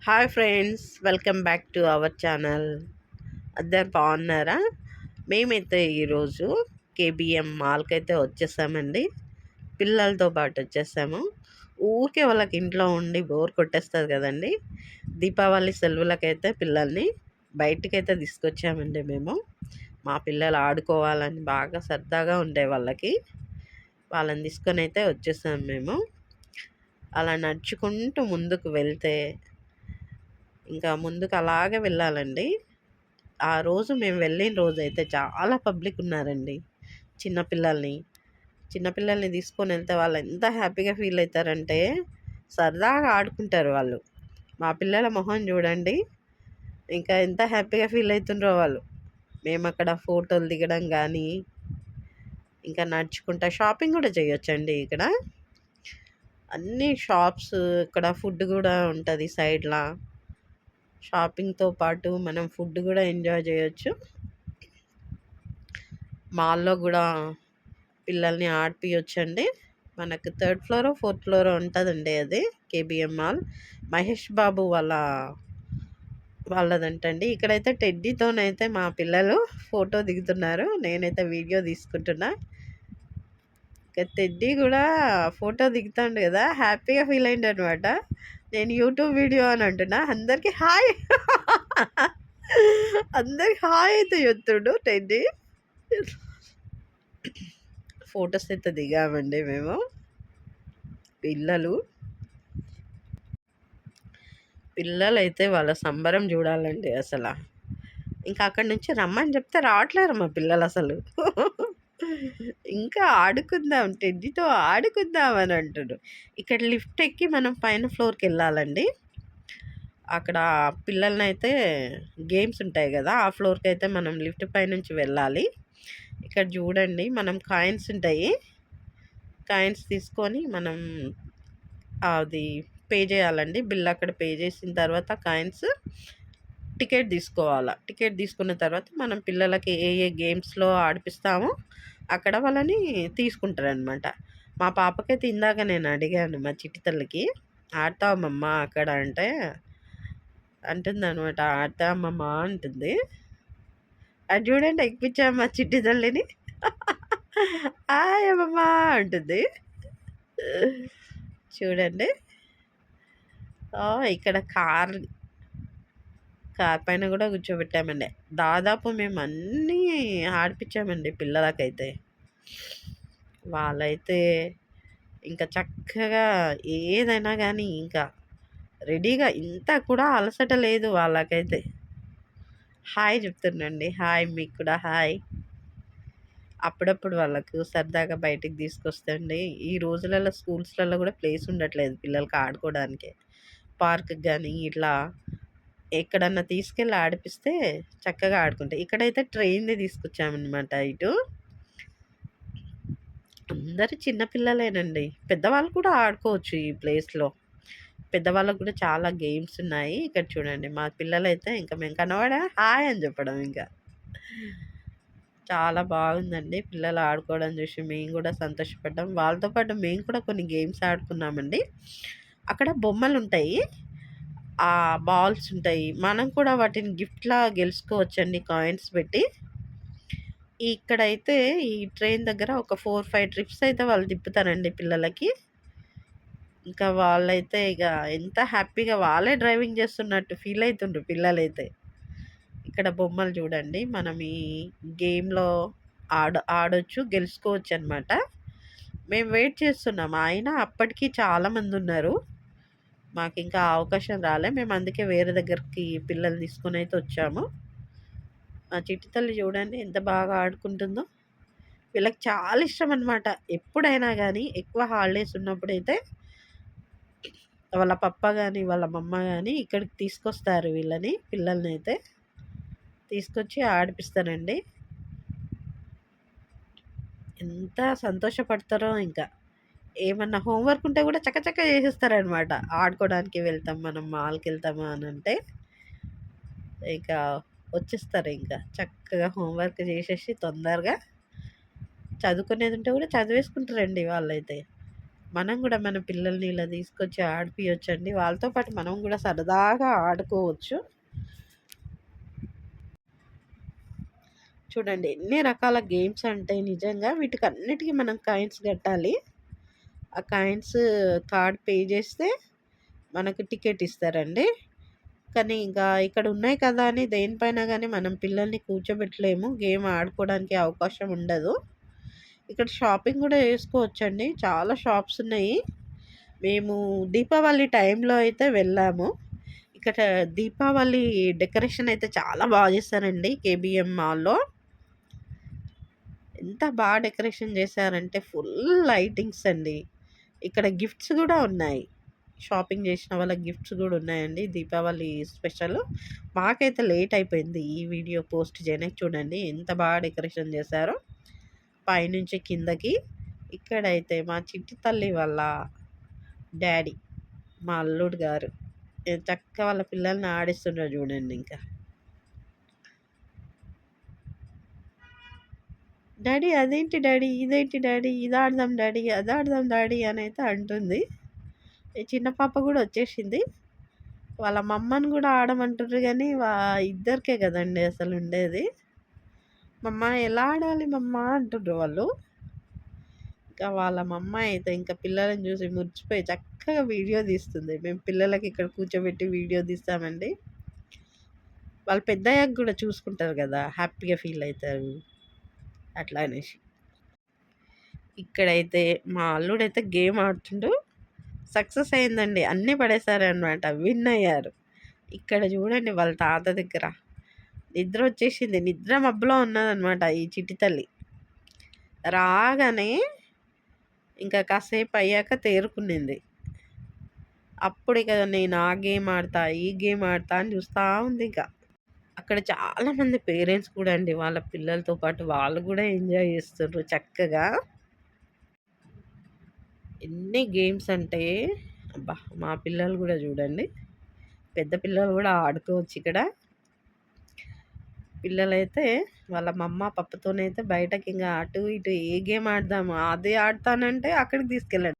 Hi friends, welcome back to our channel. అందరు బాగున్నారా? మేమైతే ఈరోజు కేబిఎం మాల్కి అయితే వచ్చేసామండి. పిల్లలతో పాటు వచ్చేసాము. ఊరికే వాళ్ళకి ఇంట్లో ఉండి బోర్ కొట్టేస్తుంది కదండి. దీపావళి సెలవులకైతే పిల్లల్ని బయటికైతే తీసుకొచ్చామండి మేము. మా పిల్లలు ఆడుకోవాలని బాగా సరదాగా ఉండే వాళ్ళని తీసుకొని అయితే వచ్చేసాము మేము. అలా నడుచుకుంటూ ముందుకు వెళ్తే ఇంకా ముందుకు అలాగే వెళ్ళాలండి. ఆ రోజు మేము వెళ్ళిన రోజు అయితే చాలా పబ్లిక్ ఉన్నారండి. చిన్నపిల్లల్ని తీసుకొని వెళ్తే వాళ్ళు ఎంత హ్యాపీగా ఫీల్ అవుతారంటే సరదాగా ఆడుకుంటారు వాళ్ళు. మా పిల్లల మొహం చూడండి, ఇంకా ఎంత హ్యాపీగా ఫీల్ అవుతుండ్రో వాళ్ళు. మేము అక్కడ ఫోటోలు దిగడం కానీ, ఇంకా నడుచుకుంటా షాపింగ్ కూడా చేయొచ్చండి. ఇక్కడ అన్ని షాప్స్, ఇక్కడ ఫుడ్ కూడా ఉంటుంది సైడ్లా. షాపింగ్తో పాటు మనం ఫుడ్ కూడా ఎంజాయ్ చేయొచ్చు. మాల్లో కూడా పిల్లల్ని ఆడిపియొచ్చండి. మనకు 3rd ఫ్లోరో 4th ఫ్లోరో ఉంటుందండి అది కేబిఎం మాల్. మహేష్ బాబు వాళ్ళదంటండి. ఇక్కడైతే టెడ్డీతోనైతే మా పిల్లలు ఫోటో దిగుతున్నారు, నేనైతే వీడియో తీసుకుంటున్నా. ఇక టెడ్డీ కూడా ఫోటో దిగుతాడు కదా, హ్యాపీగా ఫీల్ అయింది అనమాట. నేను యూట్యూబ్ వీడియో అని అంటున్నా, అందరికి హాయ్ అందరికి హాయ్ అయితే చెప్తుడు టెడ్డీ. ఫొటోస్ అయితే దిగామండి మేము. పిల్లలు అయితే వాళ్ళ సంబరం చూడాలండి అసలు. ఇంకా అక్కడి నుంచి రమ్మని చెప్తే రావట్లేరు మా పిల్లలు అసలు. ఇంకా ఆడుకుందాం, టెడ్డీతో ఆడుకుందాం అని అంటుడు. ఇక్కడ లిఫ్ట్ ఎక్కి మనం పైన ఫ్లోర్కి వెళ్ళాలండి. అక్కడ పిల్లల్ని అయితే గేమ్స్ ఉంటాయి కదా, ఆ ఫ్లోర్కి అయితే మనం లిఫ్ట్ పై నుంచి వెళ్ళాలి. ఇక్కడ చూడండి, మనం కాయిన్స్ ఉంటాయి, కాయిన్స్ తీసుకొని మనం అది పే చేయాలండి. బిల్ అక్కడ పే చేసిన తర్వాత కాయిన్స్ టికెట్ తీసుకోవాలి. టికెట్ తీసుకున్న తర్వాత మనం పిల్లలకి ఏ ఏ గేమ్స్లో ఆడిపిస్తామో అక్కడ వాళ్ళని తీసుకుంటారనమాట. మా పాపకైతే ఇందాక నేను అడిగాను, మా చిట్టి తల్లికి, ఆడతామమ్మా అక్కడ అంటే అంటుంది అనమాట. ఆడతామమ్మా అంటుంది. అది చూడండి, ఎక్కిపించాము మా చిట్టి తల్లిని. ఆయమ్మా అంటుంది చూడండి. ఇక్కడ కార్ పైన కూడా కూర్చోబెట్టామండి. దాదాపు మేము అన్నీ ఆడిపించామండి పిల్లలకైతే. వాళ్ళైతే ఇంకా చక్కగా ఏదైనా కానీ ఇంకా రెడీగా, ఇంత కూడా అలసట లేదు వాళ్ళకైతే. హాయ్ చెప్తుండండి, హాయ్ మీకు కూడా హాయ్. అప్పుడప్పుడు వాళ్ళకు సరదాగా బయటికి తీసుకొస్తండి. ఈ రోజులలో స్కూల్స్లలో కూడా ప్లేస్ ఉండట్లేదు పిల్లలకి ఆడుకోవడానికి. పార్క్కి కానీ ఇట్లా ఎక్కడన్నా తీసుకెళ్ళి ఆడిపిస్తే చక్కగా ఆడుకుంటాయి. ఇక్కడైతే ట్రైన్ది తీసుకొచ్చామన్నమాట. ఇటు అందరు చిన్నపిల్లలేనండి, పెద్దవాళ్ళు కూడా ఆడుకోవచ్చు ఈ ప్లేస్లో. పెద్దవాళ్ళకు కూడా చాలా గేమ్స్ ఉన్నాయి. ఇక్కడ చూడండి, మా పిల్లలైతే ఇంకా మేము కనబడా హాయ్ అని చెప్పడం. ఇంకా చాలా బాగుందండి పిల్లలు ఆడుకోవడం చూసి మేము కూడా సంతోషపడ్డాం. వాళ్ళతో పాటు మేము కూడా కొన్ని గేమ్స్ ఆడుకున్నామండి. అక్కడ బొమ్మలు ఉంటాయి, ఆ బాల్స్ ఉంటాయి, మనం కూడా వాటిని గిఫ్ట్లా గెలుచుకోవచ్చండి కాయిన్స్ పెట్టి. ఇక్కడైతే ఈ ట్రైన్ దగ్గర ఒక 4-5 ట్రిప్స్ అయితే వాళ్ళు తిప్పుతారండి పిల్లలకి. ఇంకా వాళ్ళైతే ఇక ఎంత హ్యాపీగా వాళ్ళే డ్రైవింగ్ చేస్తున్నట్టు ఫీల్ అవుతుండ్రు పిల్లలైతే. ఇక్కడ బొమ్మలు చూడండి, మనం ఈ గేమ్లో ఆడొచ్చు, గెలుచుకోవచ్చు అనమాట. మేము వెయిట్ చేస్తున్నాం, ఆయన అప్పటికి చాలామంది ఉన్నారు, మాకు ఇంకా అవకాశం రాలే. మేము అందుకే వేరే దగ్గరికి పిల్లలు తీసుకుని అయితే వచ్చాము. మా చిట్టి తల్లి చూడండి ఎంత బాగా ఆడుకుంటుందో. వీళ్ళకి చాలా ఇష్టం అనమాట. ఎప్పుడైనా కానీ ఎక్కువ హాలిడేస్ ఉన్నప్పుడైతే వాళ్ళ పప్ప కానీ వాళ్ళ మమ్మ కానీ ఇక్కడికి తీసుకొస్తారు పిల్లల్ని అయితే తీసుకొచ్చి ఆడిపిస్తానండి. ఎంత సంతోషపడతారో. ఇంకా ఏమన్నా హోంవర్క్ ఉంటే కూడా చక్కచక్క చేసేస్తారనమాట. ఆడుకోవడానికి వెళ్తాం మనం, మాల్కి వెళ్తాము అని అంటే ఇక వచ్చేస్తారు. ఇంకా చక్కగా హోంవర్క్ చేసేసి తొందరగా చదువుకునేది ఉంటే కూడా చదివేసుకుంటారండి వాళ్ళైతే. మనం గూడా మన పిల్లల్ని ఇలా తీసుకొచ్చి ఆడిపియొచ్చండి. వాళ్ళతో పాటు మనం గూడా సరదాగా ఆడుకోవచ్చు. చూడండి ఎన్ని రకాల గేమ్స్ అంటే నిజంగా వీటికన్నిటికి మనం కాయిన్స్ కట్టాలి. ఆ కాయిన్స్ కార్డ్ పే చేస్తే మనకు టికెట్ ఇస్తారండి. కానీ ఇంకా ఇక్కడ ఉన్నాయి కదా అని దేనిపైన గానీ మనం పిల్లల్ని కూర్చోబెట్టలేము. గేమ్ ఆడుకోవడానికి అవకాశం ఉండదు. ఇక్కడ షాపింగ్ గూడా చేసుకోవచ్చండి. చాలా షాప్స్ ఉన్నాయి. మేము దీపావళి టైంలో అయితే వెళ్ళాము. ఇక్కడ దీపావళి డెకరేషన్ అయితే చాలా బాగా చేస్తారండి కేబీఎం మాల్‌లో. ఎంత బాగా డెకరేషన్ చేశారంటే ఫుల్ లైటింగ్స్ అండి. ఇక్కడ గిఫ్ట్స్ గూడా ఉన్నాయి. షాపింగ్ చేసిన వాళ్ళకి గిఫ్ట్స్ గూడా ఉన్నాయండి. దీపావళి స్పెషల్. మాకైతే లేట్ అయిపోయింది ఈ వీడియో పోస్ట్ చేయడానికి. చూడండి ఎంత బాగా డెకరేషన్ చేశారో పైనుంచి కిందకి. ఇక్కడైతే మా చిట్టి తల్లి వాళ్ళ డ్యాడీ, మా అల్లుడు గారు చక్కగా వాళ్ళ పిల్లల్ని ఆడిస్తున్నారు చూడండి ఇంకా. డ్యాడీ అదేంటి డ్యాడీ, ఇదేంటి డ్యాడీ, ఇది ఆడదాం డ్యాడీ, అది ఆడదాం డ్యాడీ అని అయితే అంటుంది. ఈ చిన్న పాప కూడా వచ్చేసింది. వాళ్ళ మమ్మని కూడా ఆడమంటుర్రు కానీ ఇద్దరికే కదండి అసలు ఉండేది. మమ్మ ఎలా ఆడాలి మమ్మ అంటుండ్రు వాళ్ళు. ఇంకా వాళ్ళ మమ్మ అయితే ఇంకా పిల్లలని చూసి మురిసిపోయి చక్కగా వీడియో తీస్తుంది. మేము పిల్లలకి ఇక్కడ కూర్చోబెట్టి వీడియో తీస్తామండి. వాళ్ళు పెద్దయ్యాక కూడా చూసుకుంటారు కదా, హ్యాపీగా ఫీల్ అవుతారు అట్లా అనేసి. ఇక్కడైతే మా అల్లుడైతే గేమ్ ఆడుతుండు. సక్సెస్ అయిందండి. అన్నీ పడేశారనమాట. విన్ అయ్యారు. ఇక్కడ చూడండి వాళ్ళ తాత దగ్గర నిద్ర వచ్చేసింది. నిద్ర మబ్బులో ఉన్నదనమాట ఈ చిట్టి తల్లి. రాగానే ఇంకా కాసేపు అయ్యాక తేరుకునింది. అప్పుడు ఇక నేను ఆ గేమ్ ఆడతా, ఈ గేమ్ ఆడతా అని చూస్తూ ఉంది ఇక. అక్కడ చాలామంది పేరెంట్స్ కూడా అండి వాళ్ళ పిల్లలతో పాటు వాళ్ళు కూడా ఎంజాయ్ చేస్తుర్రు చక్కగా. ఎన్ని గేమ్స్ అంటే అబ్బా! మా పిల్లలు కూడా చూడండి. పెద్ద పిల్లలు కూడా ఆడుకోవచ్చు ఇక్కడ. పిల్లలైతే వాళ్ళ మమ్మ, పప్పతోనైతే బయటకి ఇంక అటు ఇటు ఏ గేమ్ ఆడదాము, అది ఆడతానంటే అక్కడికి తీసుకెళ్ళండి.